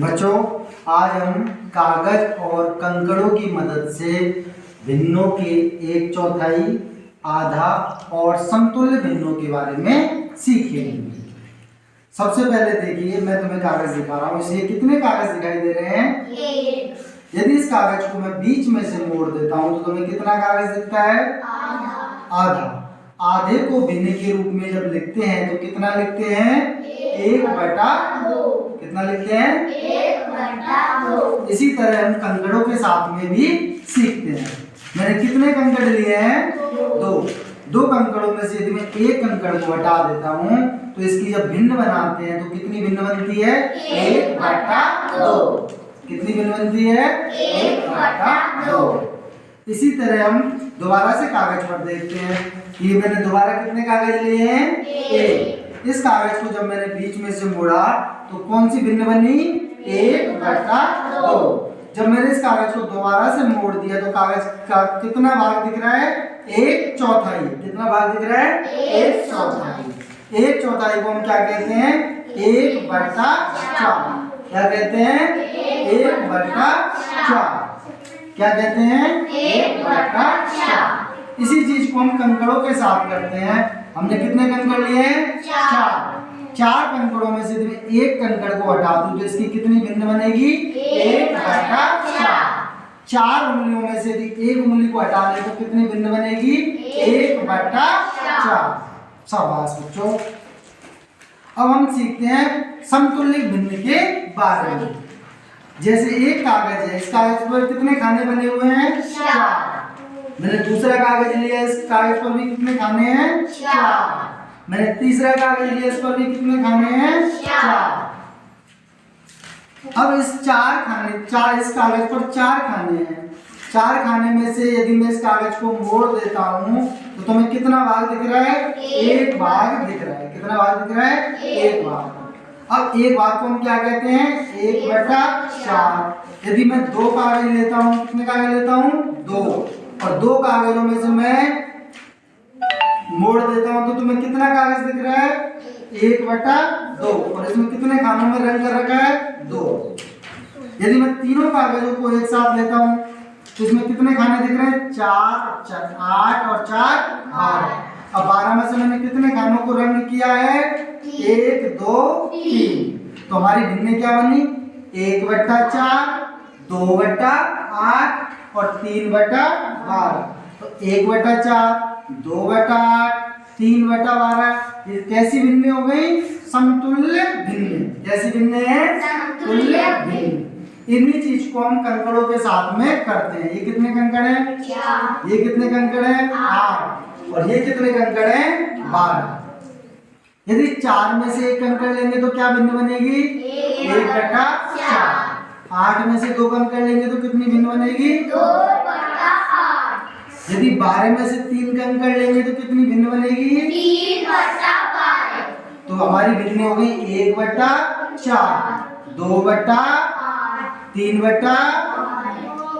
बच्चों, आज हम कागज और कंकड़ों की मदद से भिन्नों के एक चौथाई, आधा और समतुल्य भिन्नों के बारे में सीखेंगे। सबसे पहले देखिए, मैं तुम्हें कागज दिखा रहा हूँ। इसलिए कितने कागज दिखाई दे रहे हैं? एक। यदि इस कागज को मैं बीच में से मोड़ देता हूँ तो तुम्हें कितना कागज दिखता है? आधा। आधे को भिन्न के रूप में जब लिखते हैं तो कितना लिखते हैं? 1/2। कितना लिखते हैं? 1/2। इसी तरह हम कंकड़ों के साथ में भी सीखते हैं। मैंने कितने कंकड़ लिए हैं? दो कंकड़ों में से यदि मैं एक कंकड़ को हटा देता हूँ तो इसकी जब भिन्न बनाते हैं तो कितनी भिन्न बनती है? 1/2। कितनी भिन्न बनती है? 1/2। इसी तरह हम दोबारा से कागज पर देखते हैं। ये मैंने दोबारा कितने कागज लिए हैं? एक। इस कागज को जब मैंने बीच में से मोड़ा तो कौन सी भिन्न बनी? 1/2। जब मैंने इस कागज को दोबारा से मोड़ दिया तो कागज का कितना भाग दिख रहा है? 1/4। कितना भाग दिख रहा है? 1/4। 1/4 को हम क्या कहते हैं? 1/4। क्या कहते हैं? 1/4। क्या कहते हैं? 1/4। इसी चीज को हम कंकड़ों के साथ करते हैं। हमने कितने कंकड़ लिए हैं? 4 कंकड़ों में से एक कंकड़ को हटा दूं तो इसकी कितनी भिन्न बनेगी? 1/4। 4 उंगलियों में से एक उंगली को हटा ले तो कितनी भिन्न बनेगी? 1/4। शाबाश बच्चों। अब हम सीखते हैं समतुल्य भिन्न के बारे में। जैसे एक कागज है, इस कागज पर कितने खाने बने हुए हैं? 4। मैंने दूसरा कागज लिया, इस कागज पर भी कितने खाने हैं? 4। मैंने तीसरा कागज लिया, इस पर भी कितने खाने हैं? 4। अब इस इस कागज पर 4 खाने हैं। 4 खाने में से यदि मैं इस कागज को मोड़ देता हूँ तो तुम्हें कितना भाग दिख रहा है? 1 भाग दिख रहा है। कितना भाग दिख रहा है? 1 भाग। अब 1 भाग को हम क्या कहते हैं? 1/4। यदि मैं 2 कागज लेता हूँ, कितने कागज लेता हूँ? 2। और 2 कागजों में से मैं मोड़ देता हूँ तो तुम्हें कितना कागज दिख रहा है? 1/2। और इसमें कितने खानों में रंग कर रखा है? 2। यदि मैं तीनों कागजों को एक साथ लेता हूँ तो इसमें कितने खाने दिख रहे हैं? 4, 8 और 4 12। अब 12 में से मैंने कितने खानों को रंग किया है? 1 2 3। तो हमारी भिन्न क्या बनी? 1/4, 2/8 और 3/12। तो 1/4, 2/8, 3/12 ये कैसी भिन्न हो गई? समतुल्य भिन्न। कैसी भिन्न है? समतुल्य भिन्न। इन्हीं चीज को हम कंकड़ों के साथ में करते हैं। ये कितने कंकड़ हैं? 4। ये कितने कंकड़ हैं? 8। और ये कितने कंकड़ हैं? 12। यदि 4 में से एक कंकड़ लेंगे तो क्या भिन्न बनेगी? 1/4। 8 में से 2 कंकड़ लेंगे तो कितनी भिन्न बनेगी? 2/8। यदि 12 में से 3 कंकड़ लेंगे तो कितनी भिन्न बनेगी? 3/12। तो हमारी भिन्न हो गई 1/4, 2/8, 3/12